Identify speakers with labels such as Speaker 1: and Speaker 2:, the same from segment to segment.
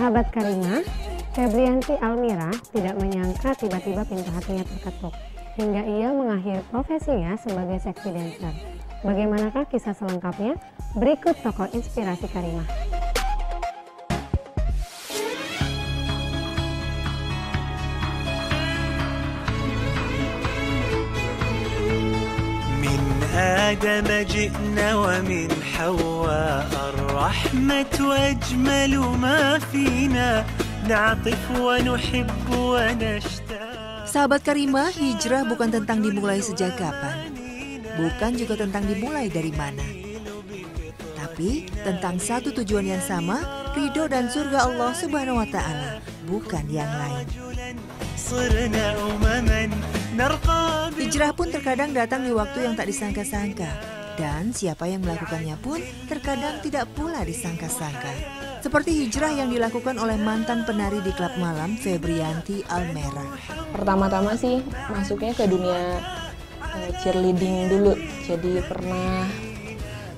Speaker 1: Sahabat Karimah, Febrianti Almira tidak menyangka tiba-tiba pintu hatinya terketuk, hingga ia mengakhiri profesinya sebagai seksi dancer. Bagaimanakah kisah selengkapnya? Berikut tokoh inspirasi Karimah.
Speaker 2: آدم جئنا ومن حواء الرحمة أجمل ما فينا نعطف ونحب ونشتاق.
Speaker 3: Sahabat Karimah, hijrah bukan tentang dimulai sejak kapan, bukan juga tentang dimulai dari mana, tapi tentang satu tujuan yang sama, ridho dan surga Allah Subhanahu wa Ta'ala, bukan yang lain. Hijrah pun terkadang datang di waktu yang tak disangka-sangka, dan siapa yang melakukannya pun terkadang tidak pula disangka-sangka. Seperti hijrah yang dilakukan oleh mantan penari di klub malam Febrianti Almira.
Speaker 4: Pertama-tama sih masuknya ke dunia cheerleading dulu, jadi pernah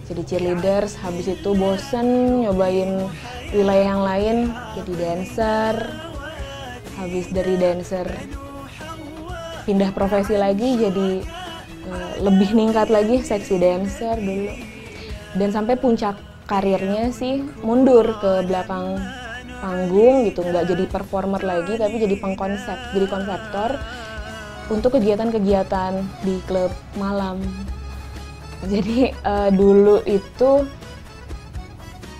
Speaker 4: jadi cheerleaders, habis itu bosen nyobain wilayah yang lain, jadi dancer. Habis dari dancer pindah profesi lagi, jadi lebih ningkat lagi seksi dancer dulu. Dan sampai puncak karirnya sih mundur ke belakang panggung gitu, nggak jadi performer lagi tapi jadi pengkonsep, jadi konseptor untuk kegiatan-kegiatan di klub malam. Jadi dulu itu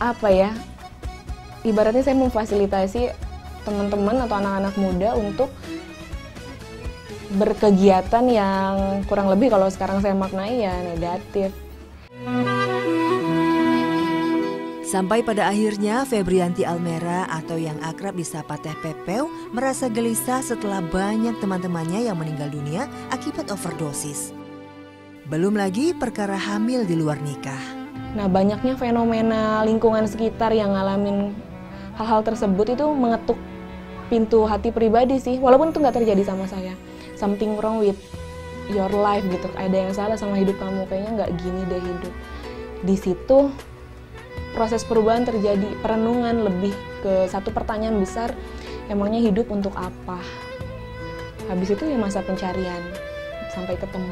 Speaker 4: apa ya, ibaratnya saya memfasilitasi teman-teman atau anak-anak muda untuk berkegiatan yang kurang lebih kalau sekarang saya maknai ya negatif.
Speaker 3: Sampai pada akhirnya Febrianti Almira atau yang akrab disapa Teh Pepeu merasa gelisah setelah banyak teman-temannya yang meninggal dunia akibat overdosis. Belum lagi perkara hamil di luar nikah.
Speaker 4: Nah, banyaknya fenomena lingkungan sekitar yang ngalamin hal-hal tersebut itu mengetuk pintu hati pribadi sih, walaupun itu nggak terjadi sama saya. Something wrong with your life gitu, ada yang salah sama hidup kamu, kayaknya nggak gini deh hidup. Di situ proses perubahan terjadi, perenungan lebih ke satu pertanyaan besar, emangnya hidup untuk apa? Habis itu ya masa pencarian sampai ketemu.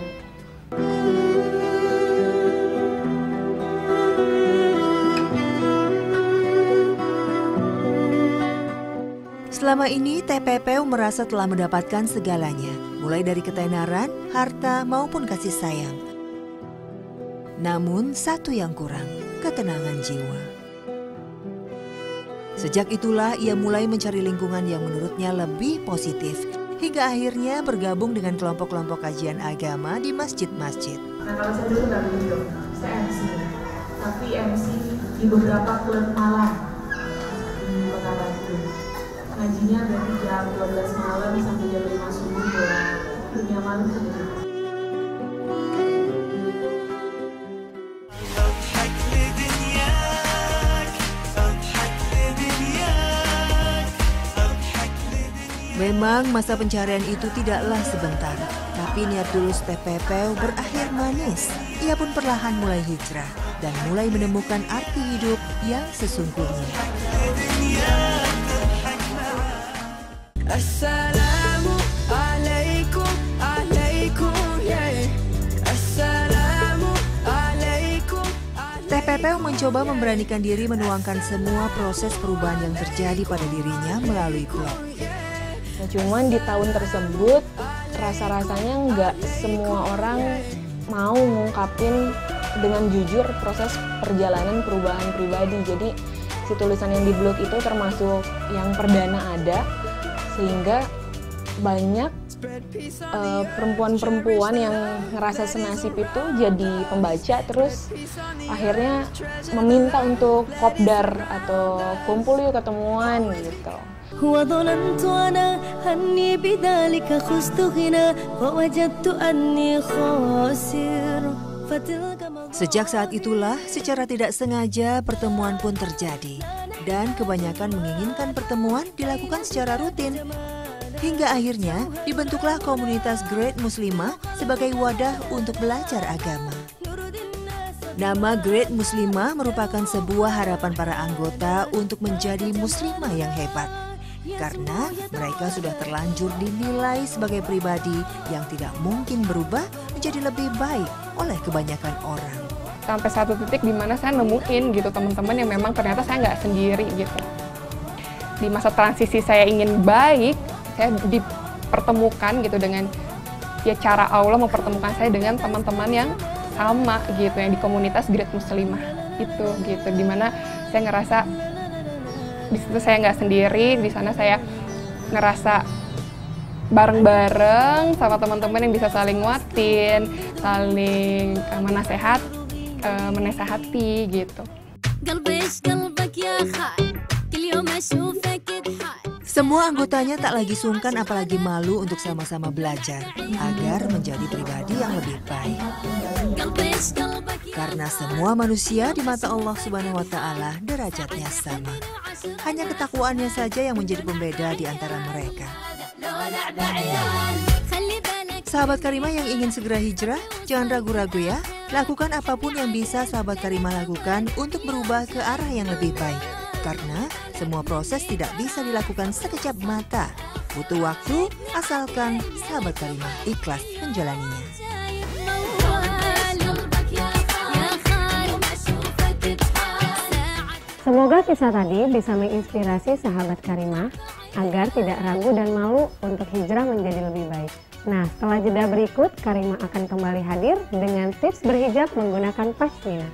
Speaker 3: Selama ini Teh Pepeu merasa telah mendapatkan segalanya, mulai dari ketenaran, harta maupun kasih sayang. Namun satu yang kurang, ketenangan jiwa. Sejak itulah ia mulai mencari lingkungan yang menurutnya lebih positif, hingga akhirnya bergabung dengan kelompok-kelompok kajian agama di masjid-masjid.
Speaker 5: Nah, kalau saya dulu nggak begitu, saya MC, tapi MC di beberapa klub malam di Kota Batu. Ngajinya dari jam 12 malam sampai jam 5 subuh ya, dunia malam sendiri.
Speaker 3: Memang masa pencarian itu tidaklah sebentar, tapi niat tulus Teh Pepeu berakhir manis. Ia pun perlahan mulai hijrah dan mulai menemukan arti hidup yang sesungguhnya.
Speaker 2: Assalamualaikum, Assalamualaikum.
Speaker 3: Teh Pepeu mencoba memberanikan diri menuangkan semua proses perubahan yang terjadi pada dirinya melalui blog.
Speaker 4: Nah, cuman di tahun tersebut rasa-rasanya nggak semua orang mau ngungkapin dengan jujur proses perjalanan perubahan pribadi. Jadi si tulisan yang di blog itu termasuk yang perdana ada, sehingga banyak perempuan-perempuan yang ngerasa senasib itu jadi pembaca, terus akhirnya meminta untuk kopdar atau kumpul yuk ketemuan gitu.
Speaker 3: Sejak saat itulah secara tidak sengaja pertemuan pun terjadi, dan kebanyakan menginginkan pertemuan dilakukan secara rutin. Hingga akhirnya dibentuklah komunitas Great Muslimah sebagai wadah untuk belajar agama. Nama Great Muslimah merupakan sebuah harapan para anggota untuk menjadi muslimah yang hebat. Karena mereka sudah terlanjur dinilai sebagai pribadi yang tidak mungkin berubah menjadi lebih baik oleh kebanyakan orang.
Speaker 4: Sampai satu titik di mana saya nemuin gitu teman-teman yang memang ternyata saya nggak sendiri gitu. Di masa transisi saya ingin baik, saya dipertemukan gitu dengan ya cara Allah mempertemukan saya dengan teman-teman yang sama gitu, yang di komunitas Great Muslimah itu gitu, dimana saya ngerasa di situ saya nggak sendiri, di sana saya ngerasa bareng-bareng sama teman-teman yang bisa saling nguatin, saling menasehati gitu.
Speaker 3: Semua anggotanya tak lagi sungkan apalagi malu untuk sama-sama belajar agar menjadi pribadi yang lebih baik. Karena semua manusia di mata Allah Subhanahu wa Ta'ala derajatnya sama. Hanya ketakwaannya saja yang menjadi pembeda di antara mereka. Sahabat Karimah yang ingin segera hijrah, jangan ragu-ragu ya. Lakukan apapun yang bisa sahabat Karimah lakukan untuk berubah ke arah yang lebih baik. Karena semua proses tidak bisa dilakukan sekejap mata. Butuh waktu, asalkan sahabat Karimah ikhlas menjalaninya.
Speaker 1: Semoga kisah tadi bisa menginspirasi sahabat Karimah agar tidak ragu dan malu untuk hijrah menjadi lebih baik. Nah, setelah jeda berikut, Karimah akan kembali hadir dengan tips berhijab menggunakan pashmina.